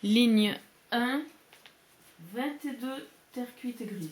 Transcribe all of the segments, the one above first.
Ligne 1, 22 terre cuite grise.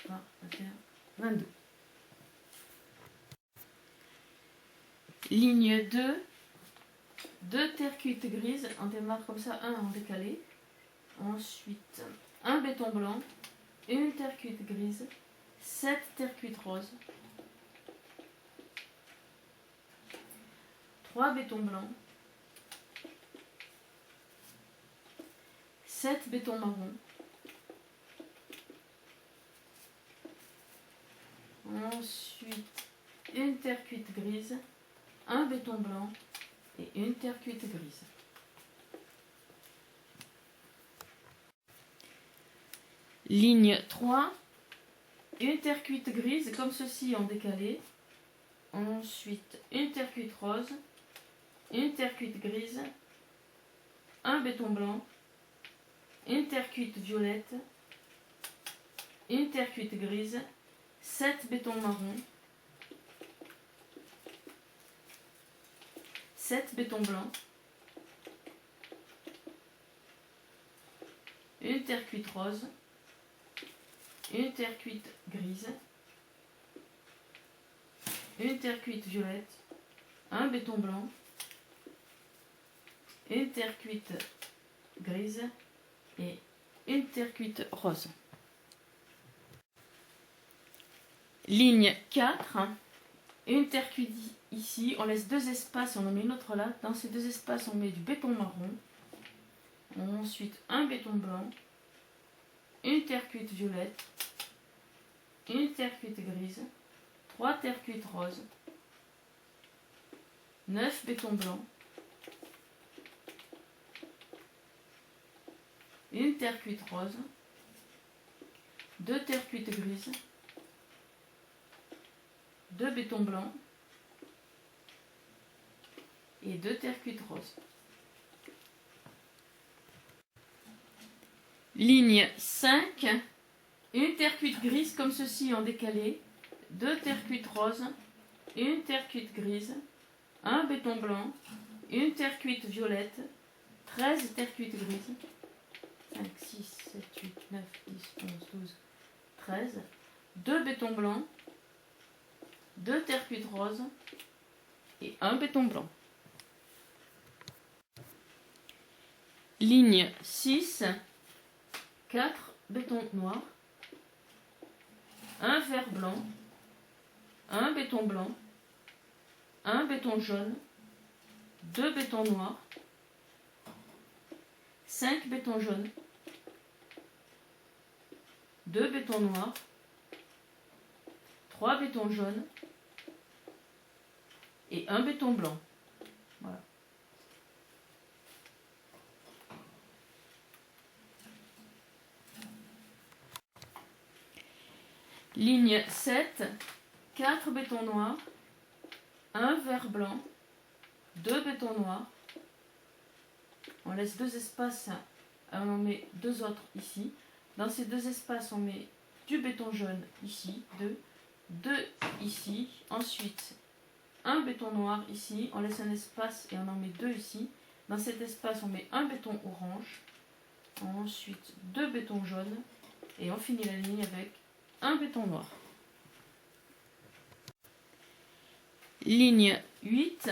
Ah, 22. Ligne 2, 2 terre cuite grises, on démarre comme ça, un en décalé. Ensuite, un béton blanc, une terre cuite grise, 7 terre cuite roses, 3 bétons blancs, 7 bétons marrons, ensuite une terre cuite grise, un béton blanc et une terre cuite grise. Ligne 3, une terre cuite grise comme ceci en décalé, ensuite une terre cuite rose, une terre cuite grise, un béton blanc, une terre cuite violette, une terre cuite grise, 7 bétons marrons, 7 bétons blancs, une terre cuite rose, une terre cuite grise, une terre cuite violette, un béton blanc, une terre cuite grise et une terre cuite rose. Ligne 4, une terre cuite ici, on laisse 2 espaces, on en met une autre là. Dans ces 2 espaces, on met du béton marron, ensuite un béton blanc, une terre cuite violette, une terre cuite grise, 3 terres cuites roses, 9 bétons blancs, une terre cuite rose, 2 terres cuites grises, 2 bétons blancs et 2 terres cuites roses. Ligne 5, une terre cuite grise comme ceci en décalé, 2 terres cuites roses, une terre cuite grise, un béton blanc, une terre cuite violette, 13 terres cuites grises, 5, 6, 7, 8, 9, 10, 11, 12, 13, 2 bétons blancs, 2 terres cuites roses et un béton blanc. Ligne 6, 4 bétons noirs, un vert blanc, un béton blanc, un béton jaune, 2 bétons noirs, 5 bétons jaunes, 2 bétons noirs, 3 bétons jaunes et un béton blanc. Voilà. Ligne 7, 4 bétons noirs, un vert blanc, 2 bétons noirs. On laisse 2 espaces, on en met 2 autres ici. Dans ces 2 espaces, on met du béton jaune ici, 2 ici. Ensuite, un béton noir ici. On laisse un espace et on en met 2 ici. Dans cet espace, on met un béton orange. Ensuite, 2 bétons jaunes. Et on finit la ligne avec un béton noir. Ligne 8,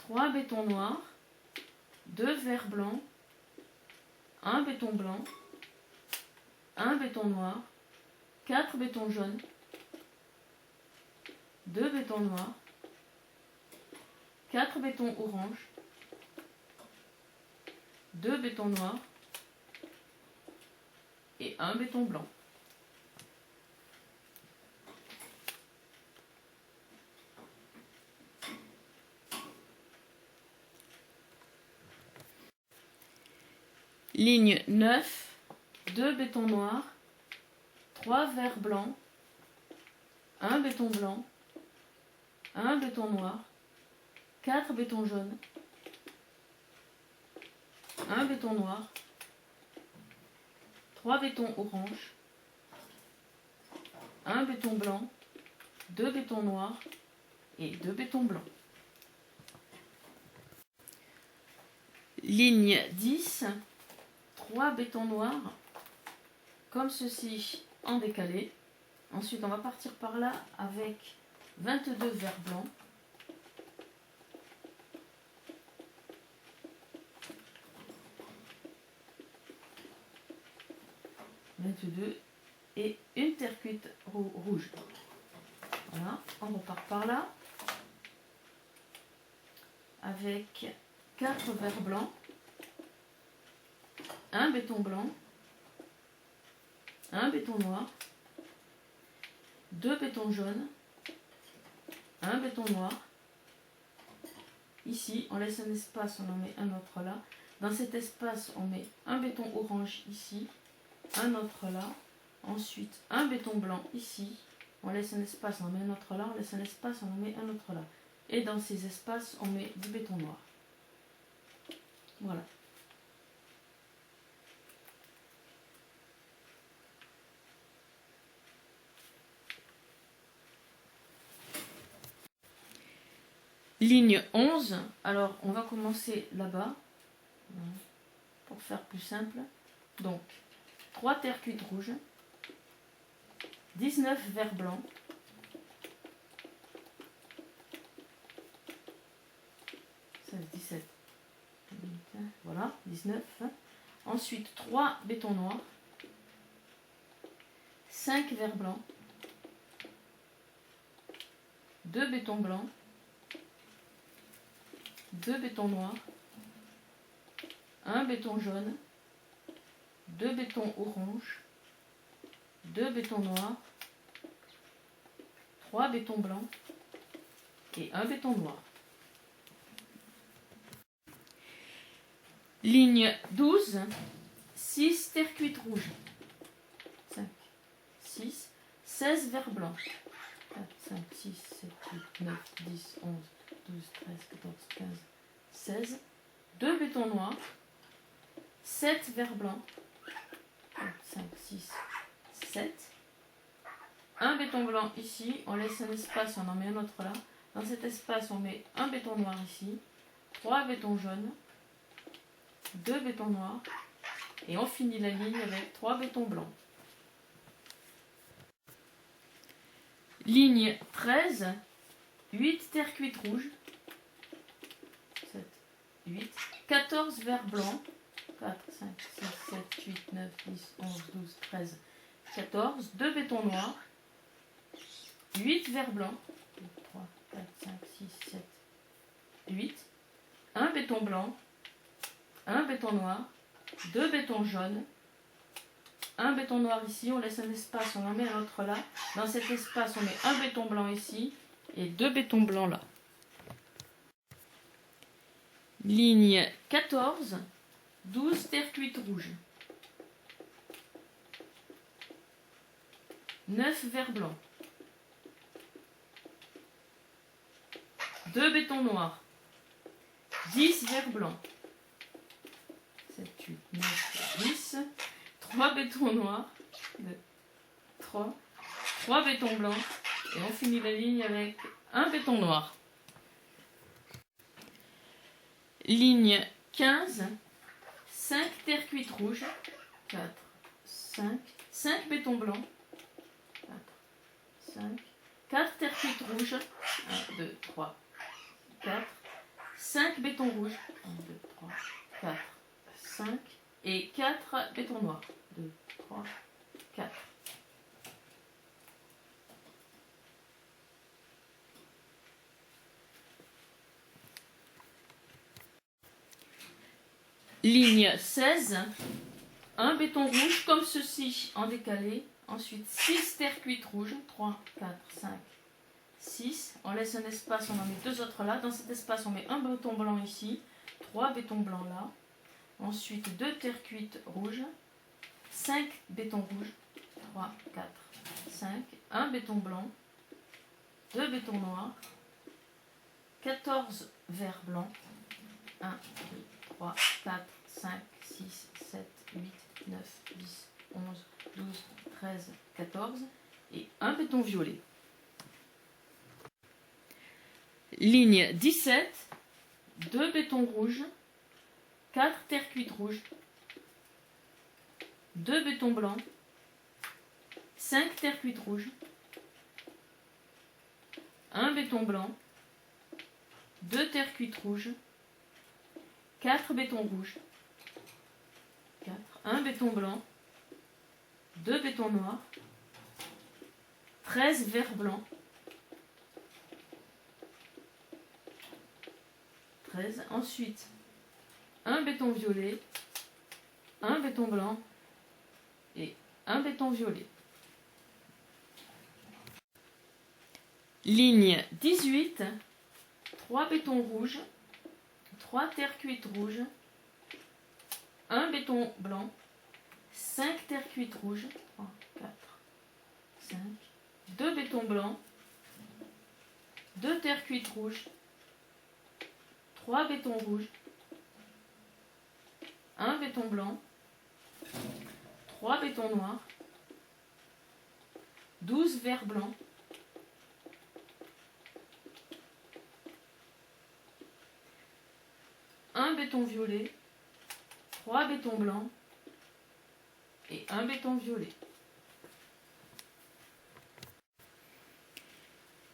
3 bétons noirs, 2 verts blancs, un béton blanc, un béton noir, 4 bétons jaunes, 2 bétons noirs, 4 bétons orange, 2 bétons noirs et un béton blanc. Ligne 9, 2 bétons noirs, 3 verts blancs, un béton blanc, un béton noir, 4 bétons jaunes, un béton noir, 3 bétons orange, un béton blanc, 2 bétons noirs et 2 bétons blancs. Ligne 10, 3 bétons noirs, comme ceci en décalé. Ensuite, on va partir par là avec 22 verres blancs. Et une terre cuite rouge. Voilà, on repart par là avec 4 verres blancs, un béton blanc, un béton noir, 2 bétons jaunes, un béton noir. Ici, on laisse un espace, on en met un autre là. Dans cet espace, on met un béton orange ici, un autre là. Ensuite, un béton blanc ici. On laisse un espace, on en met un autre là. On laisse un espace, on en met un autre là. Et dans ces espaces, on met du béton noir. Voilà. Ligne 11. Alors, on va commencer là-bas. Pour faire plus simple. Donc, 3 terres cuites rouges. 19 verres blancs. Ça, 17. Voilà, 19. Ensuite, 3 bétons noirs. 5 verres blancs. 2 bétons blancs. 2 bétons noirs. 1 béton jaune. 2 bétons orange. 2 bétons noirs. 3 bétons blancs. Et 1 béton noir. Ligne 12, 6 terres cuites rouges. 5, 6, 16 verres blancs. 4, 5, 6, 7, 8, 9, 10, 11, 12, 13, 14, 15, 16. 2 bétons noirs. 7 verres blancs. 4, 5, 6, 7. Un béton blanc ici. On laisse un espace, on en met un autre là. Dans cet espace, on met un béton noir ici. 3 bétons jaunes. 2 bétons noirs. Et on finit la ligne avec 3 bétons blancs. Ligne 13, 8 terres cuites rouges. 7, 8, 14 verres blancs. 4, 5, 6, 7, 8, 9, 10, 11, 12, 13, 14. 2 bétons noirs. 8 verres blancs. 2, 3, 4, 5, 6, 7, 8. Un béton blanc. Un béton noir. 2 bétons jaunes. Un béton noir ici. On laisse un espace, on en met un autre là. Dans cet espace, on met un béton blanc ici. Et 2 bétons blancs là. Ligne 14. 12 terres cuites rouges. 9 verres blancs. 2 bétons noirs. 10 verres blancs. 7, 8, 9, 10. 3 bétons noirs. 2, 3. 3 bétons blancs. Et on finit la ligne avec un béton noir. Ligne 15. 5 terres cuites rouges. 4, 5. 5 bétons blancs. 4, 5. 4 terres cuites rouges. 1, 2, 3, 4. 5 bétons rouges. 1, 2, 3, 4, 5. Et 4 bétons noirs. 2, 3, 4. Ligne 16, un béton rouge comme ceci en décalé. Ensuite 6 terres cuites rouges. 3, 4, 5, 6. On laisse un espace, on en met 2 autres là. Dans cet espace, on met un béton blanc ici. 3 bétons blancs là. Ensuite 2 terres cuites rouges. 5 bétons rouges. 3, 4, 5. Un béton blanc. 2 bétons noirs. 14 verres blancs. 1, 2, 3, 4, 5, 6, 7, 8, 9, 10, 11, 12, 13, 14 et un béton violet. Ligne 17, 2 bétons rouges, 4 terre cuite rouges, 2 bétons blancs, 5 terre cuite rouges, 1 béton blanc, 2 terre cuite rouges, 4 bétons rouges, 1 béton blanc, 2 bétons noirs, 13 verres blancs, 13. Ensuite, 1 béton violet, 1 béton blanc et 1 béton violet. Ligne 18, 3 bétons rouges, 3 terres cuites rouges, 1 béton blanc, 5 terres cuites rouges, 3, 4, 5, 2 bétons blancs, 2 terres cuites rouges, 3 bétons rouges, 1 béton blanc, 3 bétons noirs, 12 verres blancs, 1 béton violet, 3 bétons blancs et 1 béton violet.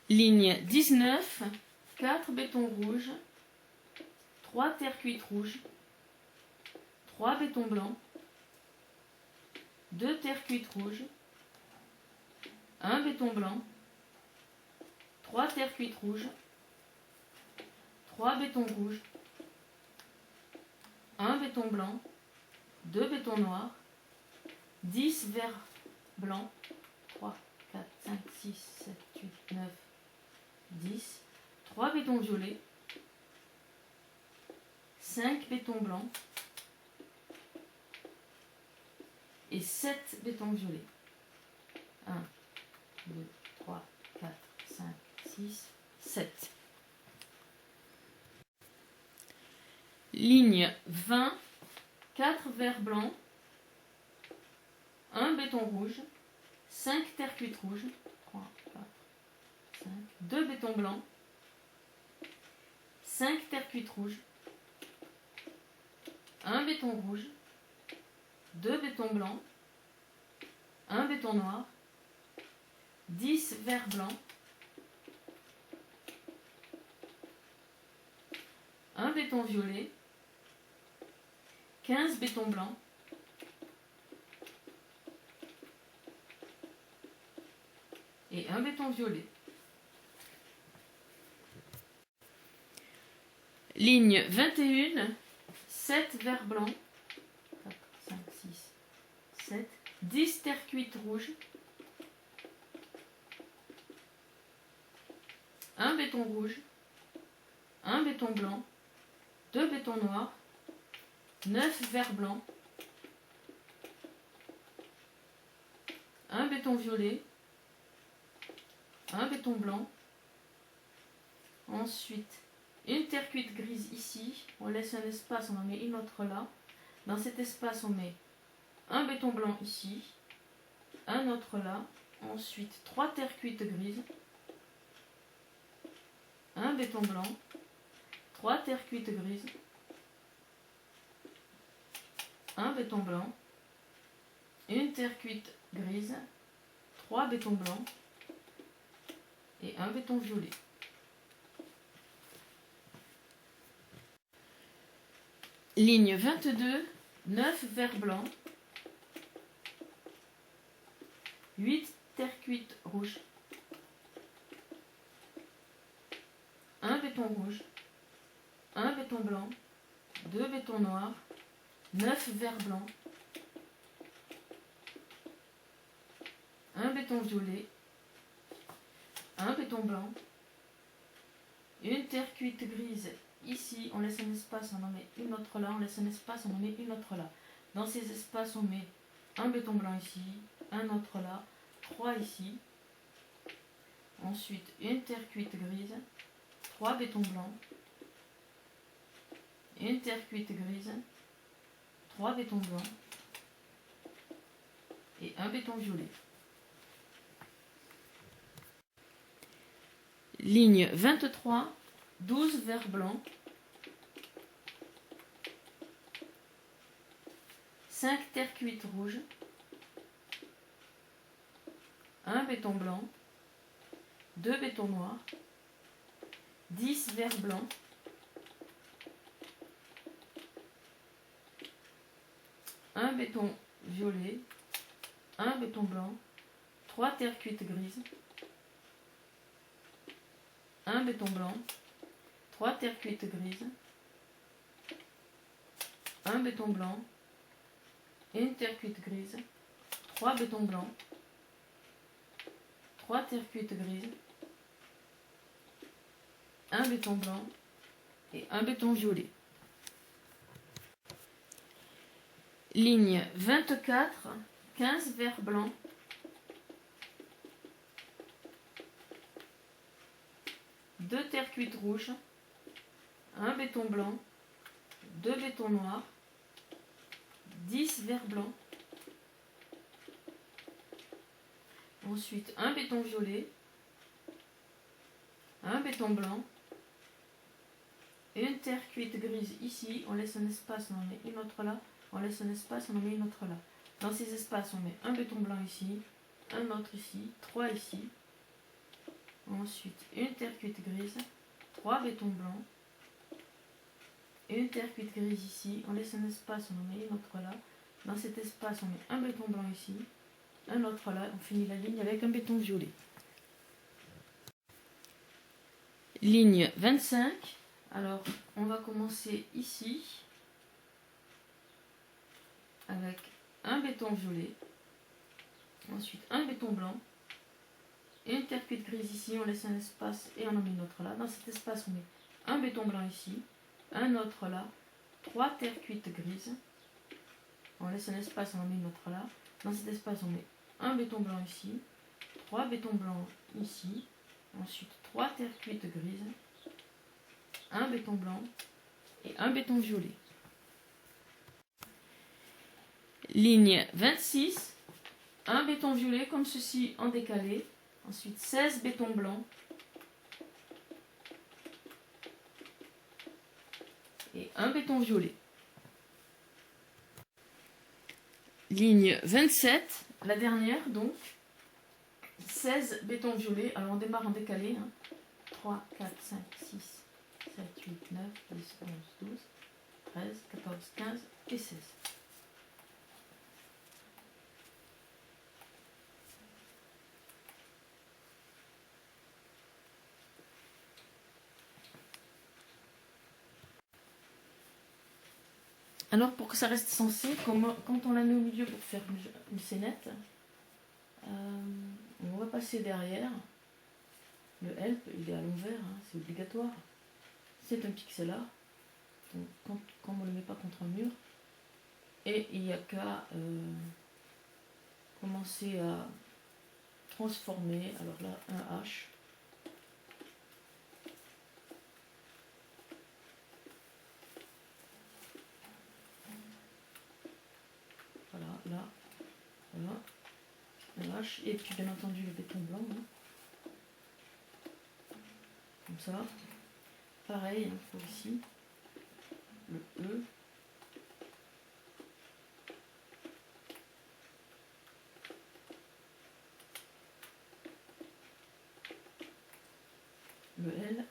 Ligne 19, 4 bétons rouges, 3 terres cuites rouges, 3 bétons blancs, 2 terres cuites rouges, 1 béton blanc, 3 terres cuites rouges, 3 bétons rouges, 1 béton blanc, 2 bétons noirs, 10 verres blancs, 3, 4, 5, 6, 7, 8, 9, 10, 3 bétons violets, 5 bétons blancs et 7 bétons violets. 1, 2, 3, 4, 5, 6, 7. Ligne 20, 4 verres blancs, 1 béton rouge, 5 terres cuites rouges, 3, 4, 5, 2 bétons blancs, 5 terres cuites rouges, 1 béton rouge, 2 bétons blancs, 1 béton noir, 10 verres blancs, 1 béton violet, 15 bétons blancs, et 1 béton violet. Ligne 21, 7 verres blancs, 4, 5, 6, 7, 10 terres cuites rouges, 1 béton rouge, 1 béton blanc, 2 bétons noirs, 9 verres blancs, 1 béton violet, 1 béton blanc, ensuite une terre cuite grise ici, on laisse un espace, on en met une autre là, dans cet espace on met un béton blanc ici, un autre là, ensuite 3 terres cuites grises, un béton blanc, 3 terres cuites grises, un béton blanc, une terre cuite grise, 3 bétons blancs et un béton violet. Ligne 22, 9 verres blancs, 8 terres cuites rouges, 1 béton rouge, 1 béton blanc, 2 bétons noirs, 9 verres blancs, 1 béton violet, 1 béton blanc, une terre cuite grise. Ici, on laisse un espace, on en met une autre là, on laisse un espace, on en met une autre là. Dans ces espaces, on met un béton blanc ici, un autre là, 3 ici. Ensuite, une terre cuite grise, 3 bétons blancs, une terre cuite grise, 3 bétons blancs et un béton violet. Ligne 23, 12 verres blancs, 5 terres cuites rouges, un béton blanc, 2 bétons noirs, 10 verres blancs, un béton violet, un béton blanc, 3 terres cuites grises, un béton blanc, 3 terres cuites grises, un béton blanc, une terre cuite grise, 3 bétons blancs, 3 terres cuites grises, un béton blanc et un béton violet. Ligne 24, 15 verres blancs, 2 terres cuites rouges, un béton blanc, 2 bétons noirs, 10 verres blancs, ensuite un béton violet, un béton blanc, une terre cuite grise ici, on laisse un espace, on en met une autre là, on laisse un espace, on en met une autre là. Dans ces espaces, on met un béton blanc ici, un autre ici, 3 ici, ensuite une terre cuite grise, 3 bétons blancs, une terre cuite grise ici, on laisse un espace, on en met une autre là. Dans cet espace, on met un béton blanc ici, un autre là, on finit la ligne avec un béton violet. Ligne 25, alors on va commencer ici avec un béton violet, ensuite un béton blanc, une terre cuite grise ici, on laisse un espace et on en met une autre là. Dans cet espace, on met un béton blanc ici, un autre là, 3 terres cuites grises, on laisse un espace, on en met une autre là. Dans cet espace, on met un béton blanc ici, 3 bétons blancs ici, ensuite 3 terres cuites grises, un béton blanc et un béton violet. Ligne 26, un béton violet comme ceci en décalé, ensuite 16 bétons blancs et un béton violet. Ligne 27, la dernière donc, 16 bétons violets, alors on démarre en décalé, 3, 4, 5, 6, 7, 8, 9, 10, 11, 12, 13, 14, 15 et 16. Alors pour que ça reste sensé, quand on la met au milieu pour faire une scénette, on va passer derrière. Le help, il est à l'envers, c'est obligatoire. C'est un pixel art, donc quand on ne le met pas contre un mur. Et il n'y a qu'à commencer à transformer. Alors là, un H. Voilà, là, voilà, un H, et puis bien entendu le béton blanc, comme ça. Pareil, pour ici, le E. Le L.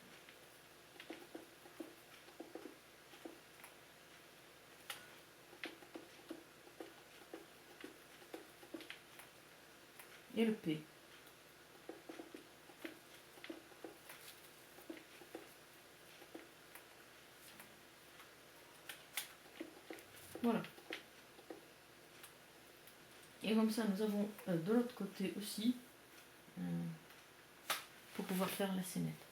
Et le P. Voilà. Et comme ça, nous avons de l'autre côté aussi pour pouvoir faire la scénette.